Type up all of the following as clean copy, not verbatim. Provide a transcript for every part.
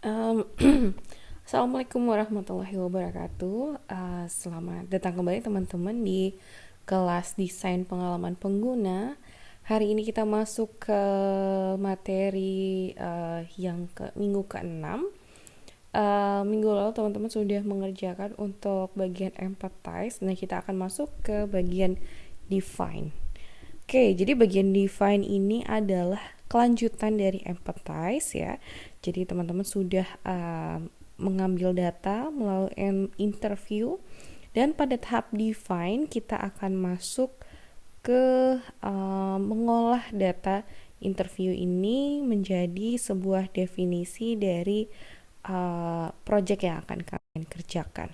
Um, Assalamualaikum warahmatullahi wabarakatuh. Selamat datang kembali teman-teman di kelas desain pengalaman pengguna. Hari ini kita masuk ke materi yang ke minggu ke-6. Minggu lalu teman-teman sudah mengerjakan untuk bagian empathize. Nah, kita akan masuk ke bagian define. Oke, jadi bagian define ini adalah kelanjutan dari empathize ya. Jadi teman-teman sudah mengambil data melalui interview, dan pada tahap define kita akan masuk ke mengolah data interview ini menjadi sebuah definisi dari project yang akan kalian kerjakan.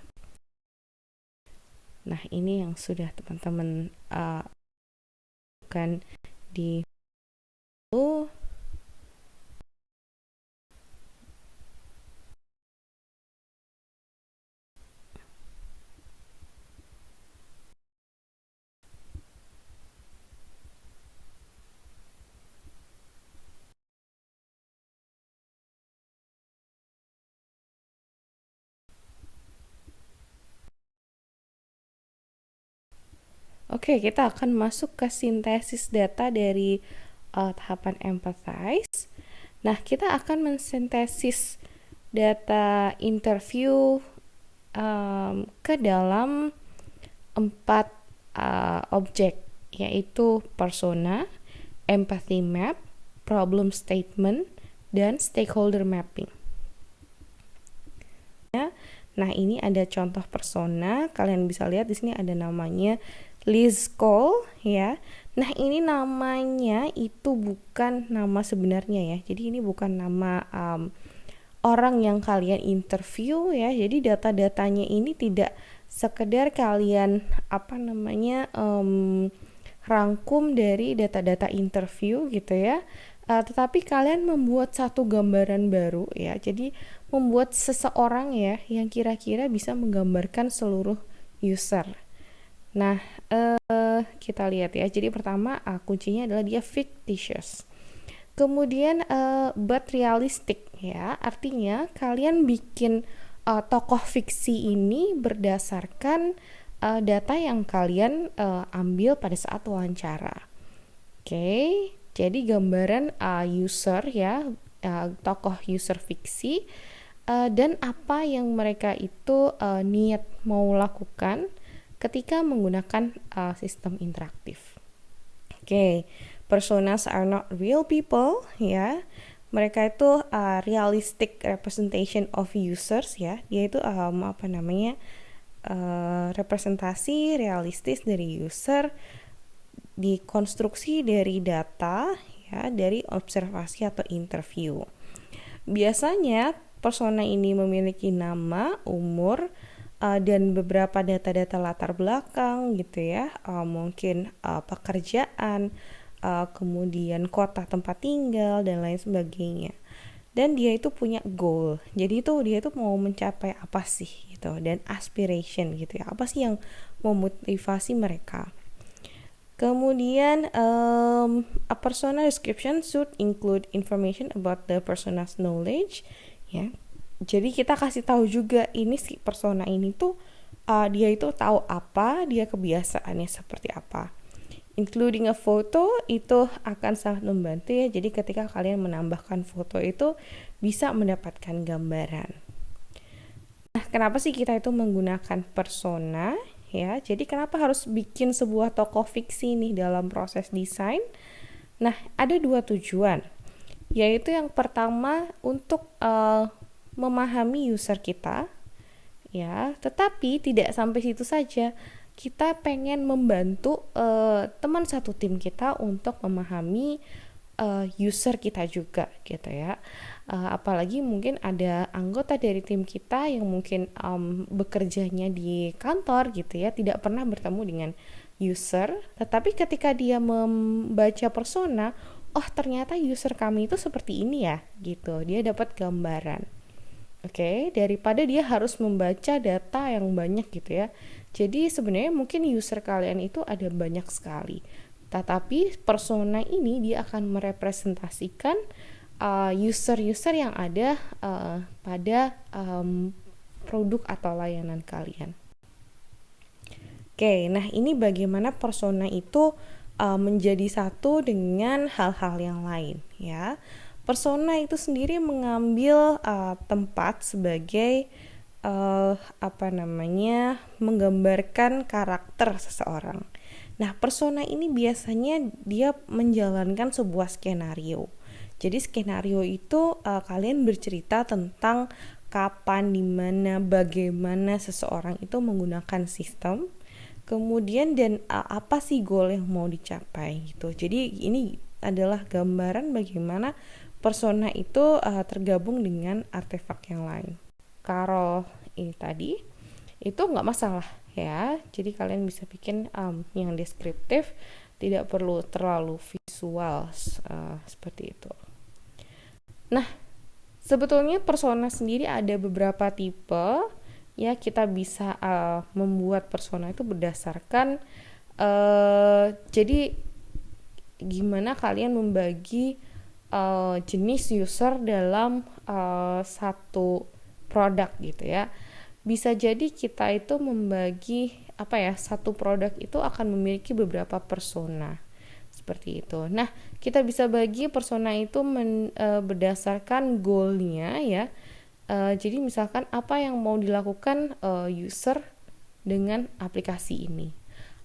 Nah, ini yang sudah teman-teman lakukan di Oke, kita akan masuk ke sintesis data dari tahapan empathize. Nah, kita akan mensintesis data interview ke dalam 4 objek, yaitu persona, empathy map, problem statement, dan stakeholder mapping. Nah, ini ada contoh persona. Kalian bisa lihat di sini ada namanya Liz Cole ya. Nah, ini namanya itu bukan nama sebenarnya ya. Jadi ini bukan nama orang yang kalian interview ya. Jadi data-datanya ini tidak sekedar kalian rangkum dari data-data interview gitu ya. Tetapi kalian membuat satu gambaran baru ya. Jadi membuat seseorang ya yang kira-kira bisa menggambarkan seluruh user. Nah, kita lihat ya. Jadi pertama kuncinya adalah dia fictitious. Kemudian but realistic ya. Artinya kalian bikin tokoh fiksi ini berdasarkan data yang kalian ambil pada saat wawancara. Oke, jadi gambaran user ya, tokoh user fiksi, dan apa yang mereka itu niat mau lakukan ketika menggunakan sistem interaktif. Oke, personas are not real people ya. Mereka itu realistic representation of users ya. Dia itu representasi realistis dari user, dikonstruksi dari data ya, dari observasi atau interview. Biasanya persona ini memiliki nama, umur, dan beberapa data-data latar belakang gitu ya, mungkin pekerjaan, kemudian kota tempat tinggal dan lain sebagainya. Dan dia itu punya goal, jadi dia itu mau mencapai apa sih gitu, dan aspiration gitu ya, apa sih yang memotivasi mereka. Kemudian a persona description should include information about the persona's knowledge ya. Jadi kita kasih tahu juga ini si persona ini tuh dia itu tahu apa, dia kebiasaannya seperti apa. Including a photo itu akan sangat membantu ya. Jadi ketika kalian menambahkan foto itu bisa mendapatkan gambaran. Nah, kenapa sih kita itu menggunakan persona? Ya, jadi kenapa harus bikin sebuah tokoh fiksi nih dalam proses desain? Nah, ada 2 tujuan, yaitu yang pertama untuk memahami user kita, ya. Tetapi tidak sampai situ saja, kita pengen membantu teman satu tim kita untuk memahami user kita juga, gitu ya. Apalagi mungkin ada anggota dari tim kita yang mungkin bekerjanya di kantor gitu ya, tidak pernah bertemu dengan user, tetapi ketika dia membaca persona, oh ternyata user kami itu seperti ini ya gitu, dia dapat gambaran. Oke, daripada dia harus membaca data yang banyak gitu ya. Jadi sebenarnya mungkin user kalian itu ada banyak sekali, tetapi persona ini dia akan merepresentasikan user-user yang ada pada produk atau layanan kalian. Oke, nah ini bagaimana persona itu menjadi satu dengan hal-hal yang lain ya. Persona itu sendiri mengambil tempat sebagai menggambarkan karakter seseorang. Nah, persona ini biasanya dia menjalankan sebuah skenario. Jadi skenario itu kalian bercerita tentang kapan, di mana, bagaimana seseorang itu menggunakan sistem, kemudian dan apa sih goal yang mau dicapai gitu. Jadi ini adalah gambaran bagaimana persona itu tergabung dengan artefak yang lain. Kalau ini tadi itu nggak masalah ya, jadi kalian bisa bikin yang deskriptif, tidak perlu terlalu visual seperti itu. Nah, sebetulnya persona sendiri ada beberapa tipe ya. Kita bisa membuat persona itu berdasarkan jadi gimana kalian membagi jenis user dalam satu produk gitu ya. Bisa jadi kita itu membagi satu produk itu akan memiliki beberapa persona seperti itu. Nah, kita bisa bagi persona itu berdasarkan goalnya ya. Jadi misalkan apa yang mau dilakukan user dengan aplikasi ini,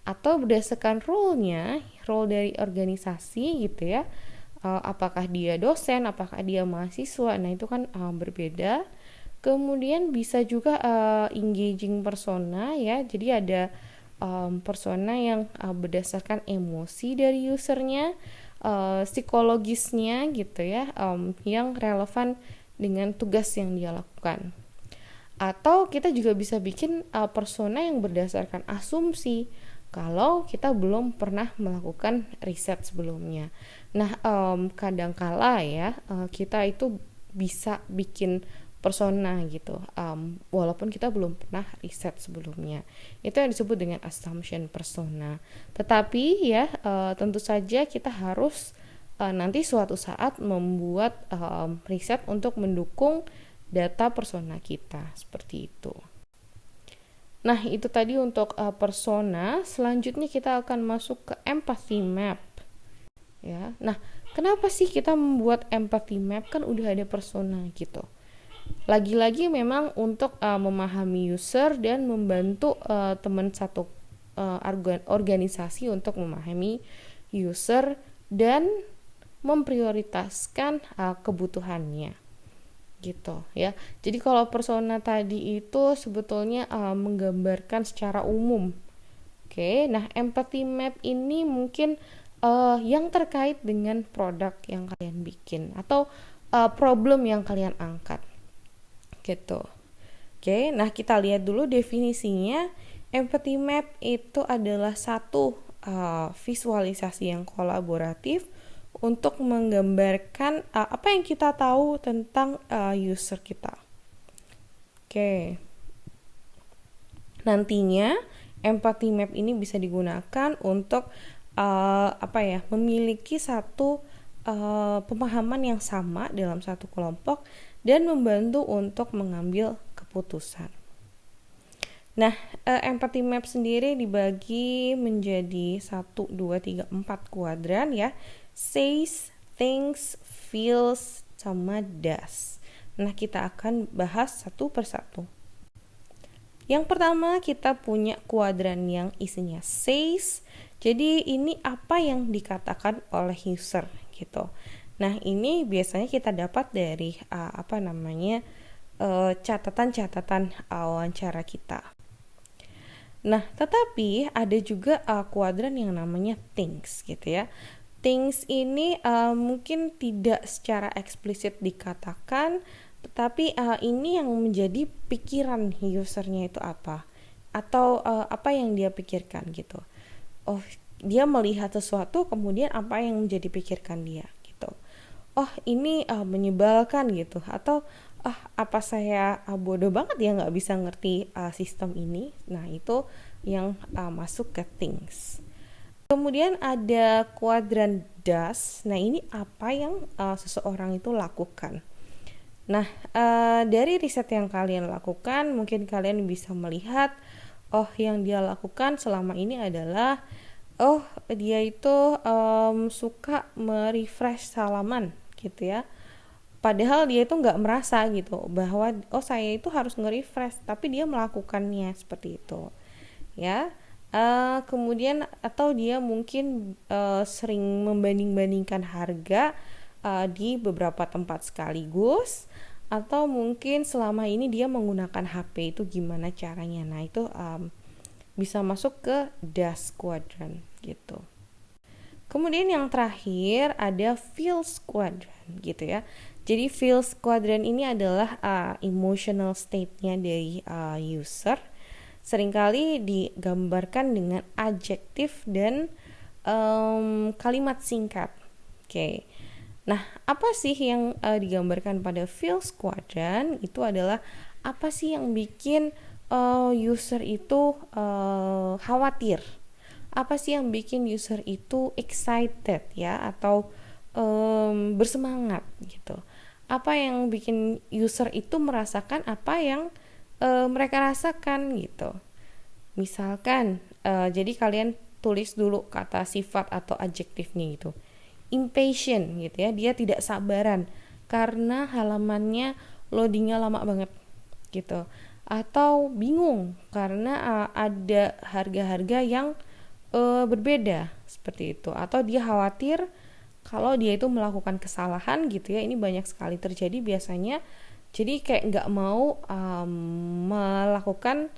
atau berdasarkan role-nya, role dari organisasi gitu ya. Apakah dia dosen, apakah dia mahasiswa, nah itu kan berbeda. Kemudian bisa juga engaging persona ya, jadi ada persona yang berdasarkan emosi dari usernya, psikologisnya gitu ya, yang relevan dengan tugas yang dia lakukan. Atau kita juga bisa bikin persona yang berdasarkan asumsi kalau kita belum pernah melakukan riset sebelumnya. Nah, kadangkala ya kita itu bisa bikin persona gitu, walaupun kita belum pernah riset sebelumnya. Itu yang disebut dengan assumption persona. Tetapi ya tentu saja kita harus nanti suatu saat membuat riset untuk mendukung data persona kita seperti itu. Nah, itu tadi untuk persona. Selanjutnya kita akan masuk ke empathy map. Ya. Nah, kenapa sih kita membuat empathy map? Kan udah ada persona gitu. Lagi-lagi memang untuk memahami user dan membantu teman satu organisasi untuk memahami user dan memprioritaskan kebutuhannya gitu ya. Jadi kalau persona tadi itu sebetulnya menggambarkan secara umum. Oke, nah empathy map ini mungkin yang terkait dengan produk yang kalian bikin atau problem yang kalian angkat gitu. Oke, nah kita lihat dulu definisinya. Empathy map itu adalah satu visualisasi yang kolaboratif untuk menggambarkan apa yang kita tahu tentang user kita. Oke. Nantinya empathy map ini bisa digunakan untuk memiliki satu pemahaman yang sama dalam satu kelompok dan membantu untuk mengambil keputusan. Nah, empathy map sendiri dibagi menjadi 1, 2, 3, 4 kuadran ya. Says, thinks, feels, sama does. Nah, kita akan bahas satu persatu. Yang pertama kita punya kuadran yang isinya says. Jadi ini apa yang dikatakan oleh user gitu. Nah, ini biasanya kita dapat dari catatan-catatan wawancara kita. Nah, tetapi ada juga kuadran yang namanya thinks gitu ya. Thinks ini mungkin tidak secara eksplisit dikatakan, tetapi ini yang menjadi pikiran usernya itu apa, atau apa yang dia pikirkan gitu. Oh, dia melihat sesuatu, kemudian apa yang menjadi pikirkan dia gitu. Oh, ini menyebalkan gitu, atau apa saya bodoh banget ya nggak bisa ngerti sistem ini. Nah, itu yang masuk ke things. Kemudian ada kuadran does. Nah, ini apa yang seseorang itu lakukan. Nah, dari riset yang kalian lakukan, mungkin kalian bisa melihat, yang dia lakukan selama ini adalah, dia itu suka merefresh halaman gitu ya. Padahal dia itu nggak merasa gitu bahwa saya itu harus nge-refresh, tapi dia melakukannya seperti itu ya. Kemudian atau dia mungkin sering membanding-bandingkan harga di beberapa tempat sekaligus, atau mungkin selama ini dia menggunakan HP itu gimana caranya. Nah, itu bisa masuk ke DAS quadrant gitu. Kemudian yang terakhir ada feels quadrant gitu ya. Jadi feels quadrant ini adalah emotional state-nya dari user. Seringkali digambarkan dengan adjektif dan kalimat singkat. Oke. Nah, apa sih yang digambarkan pada feels quadrant? Itu adalah apa sih yang bikin user itu khawatir? Apa sih yang bikin user itu excited ya, atau bersemangat gitu? Apa yang bikin user itu merasakan apa yang mereka rasakan gitu. Misalkan jadi kalian tulis dulu kata sifat atau adjektifnya gitu. Impatient gitu ya, dia tidak sabaran karena halamannya loadingnya lama banget gitu. Atau bingung karena ada harga-harga yang berbeda seperti itu. Atau dia khawatir kalau dia itu melakukan kesalahan gitu ya. Ini banyak sekali terjadi biasanya. Jadi kayak nggak mau melakukan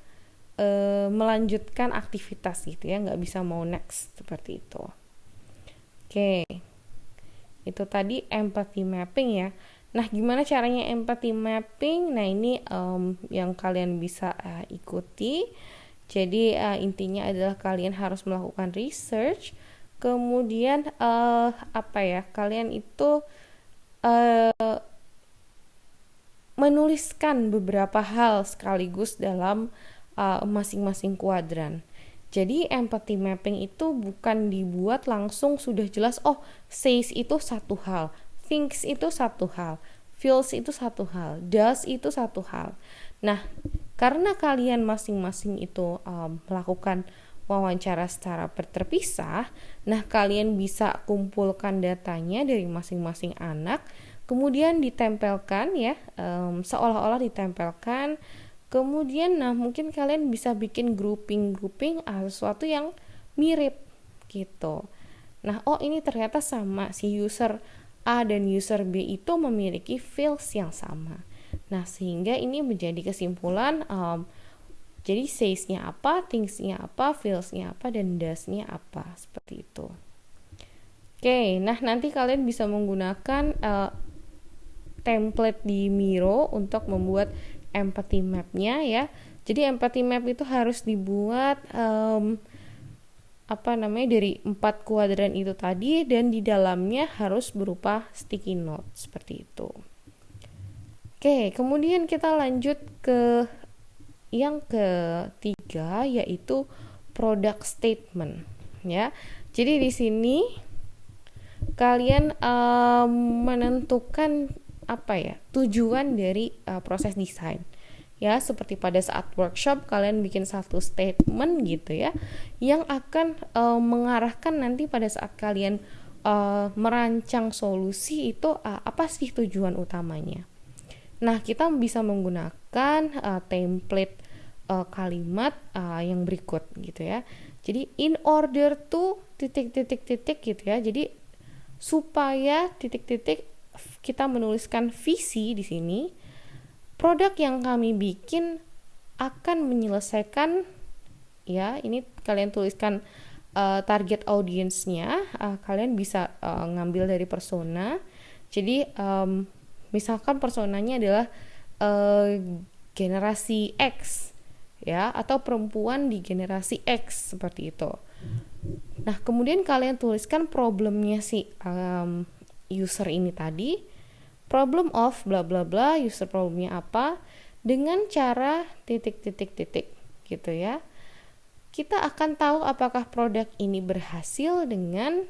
melanjutkan aktivitas gitu ya, nggak bisa mau next seperti itu. Oke, itu tadi empathy mapping ya. Nah, gimana caranya empathy mapping? Nah, ini yang kalian bisa ikuti. Jadi intinya adalah kalian harus melakukan research. Kemudian kalian itu menuliskan beberapa hal sekaligus dalam masing-masing kuadran. Jadi empathy mapping itu bukan dibuat langsung sudah jelas, says itu satu hal, thinks itu satu hal, feels itu satu hal, does itu satu hal. Nah, karena kalian masing-masing itu melakukan wawancara secara terpisah, nah kalian bisa kumpulkan datanya dari masing-masing anak, kemudian ditempelkan ya, seolah-olah ditempelkan. Kemudian mungkin kalian bisa bikin grouping sesuatu yang mirip gitu. Nah, ini ternyata sama, si user A dan user B itu memiliki feels yang sama. Nah, sehingga ini menjadi kesimpulan, jadi says-nya apa, things-nya apa, feels-nya apa, dan does-nya apa, seperti itu. Oke, nah nanti kalian bisa menggunakan template di Miro untuk membuat empathy map-nya ya. Jadi empathy map itu harus dibuat dari 4 kuadran itu tadi, dan di dalamnya harus berupa sticky note seperti itu. Oke, kemudian kita lanjut ke yang ketiga, yaitu product statement ya. Jadi di sini kalian menentukan tujuan dari proses desain ya. Seperti pada saat workshop kalian bikin satu statement gitu ya, yang akan mengarahkan nanti pada saat kalian merancang solusi itu apa sih tujuan utamanya. Nah, kita bisa menggunakan template kalimat yang berikut gitu ya. Jadi in order to titik-titik-titik gitu ya. Jadi supaya titik-titik kita menuliskan visi di sini, produk yang kami bikin akan menyelesaikan ya. Ini kalian tuliskan target audiensnya, kalian bisa ngambil dari persona. Jadi misalkan personanya adalah generasi X ya, atau perempuan di generasi X seperti itu. Nah, kemudian kalian tuliskan problemnya si user ini tadi, problem of bla bla bla, user problemnya apa, dengan cara titik-titik-titik gitu ya. kita akan tahu apakah produk ini berhasil dengan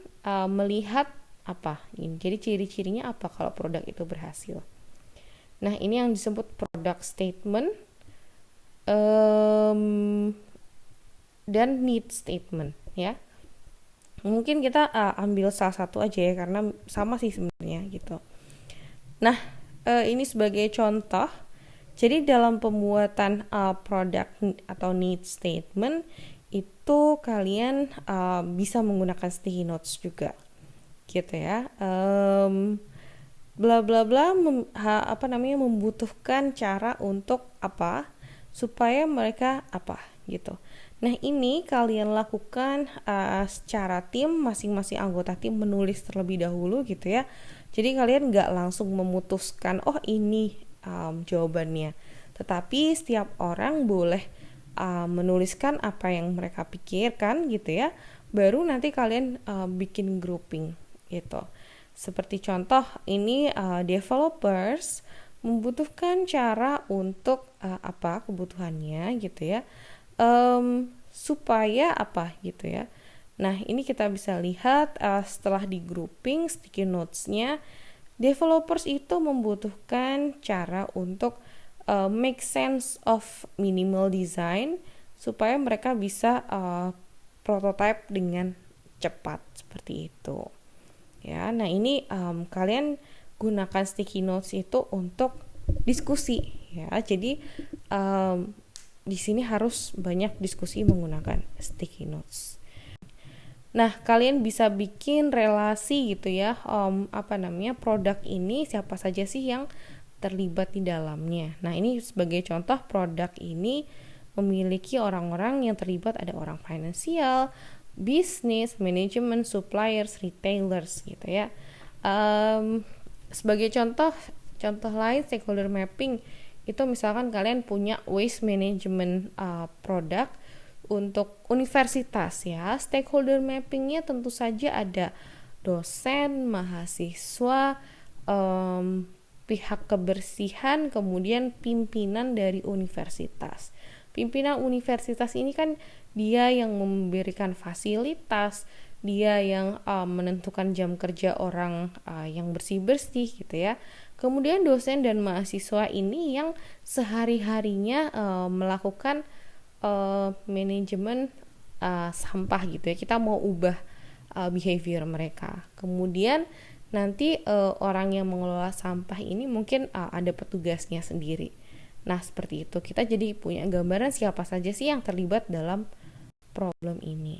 melihat apa. Jadi ciri-cirinya apa kalau produk itu berhasil. Nah, ini yang disebut product statement dan need statement ya. Mungkin kita ambil salah satu aja ya, karena sama sih sebenarnya gitu. Nah, ini sebagai contoh. Jadi dalam pembuatan produk atau need statement itu kalian bisa menggunakan sticky notes juga, gitu ya. Bla bla bla membutuhkan cara untuk apa supaya mereka apa gitu. Nah, ini kalian lakukan secara tim, masing-masing anggota tim menulis terlebih dahulu gitu ya. Jadi kalian nggak langsung memutuskan oh ini jawabannya, tetapi setiap orang boleh menuliskan apa yang mereka pikirkan gitu ya. Baru nanti kalian bikin grouping gitu. Seperti contoh ini developers membutuhkan cara untuk apa kebutuhannya gitu ya, supaya apa gitu ya. Nah, ini kita bisa lihat setelah di grouping sticky notes-nya, developers itu membutuhkan cara untuk make sense of minimal design supaya mereka bisa prototype dengan cepat seperti itu. Ya, nah ini kalian gunakan sticky notes itu untuk diskusi ya. Jadi di sini harus banyak diskusi menggunakan sticky notes. Nah, kalian bisa bikin relasi gitu ya, produk ini siapa saja sih yang terlibat di dalamnya. Nah, ini sebagai contoh produk ini memiliki orang-orang yang terlibat, ada orang finansial, bisnis, manajemen, suppliers, retailers gitu ya. Sebagai contoh lain stakeholder mapping itu misalkan kalian punya waste management produk untuk universitas ya. Stakeholder mappingnya tentu saja ada dosen, mahasiswa, pihak kebersihan, kemudian pimpinan dari universitas. Pimpinan universitas ini kan dia yang memberikan fasilitas, dia yang menentukan jam kerja orang yang bersih-bersih gitu ya. Kemudian dosen dan mahasiswa ini yang sehari-harinya melakukan manajemen sampah gitu ya. Kita mau ubah behavior mereka. Kemudian nanti orang yang mengelola sampah ini mungkin ada petugasnya sendiri. Nah, seperti itu. Kita jadi punya gambaran siapa saja sih yang terlibat dalam problem ini.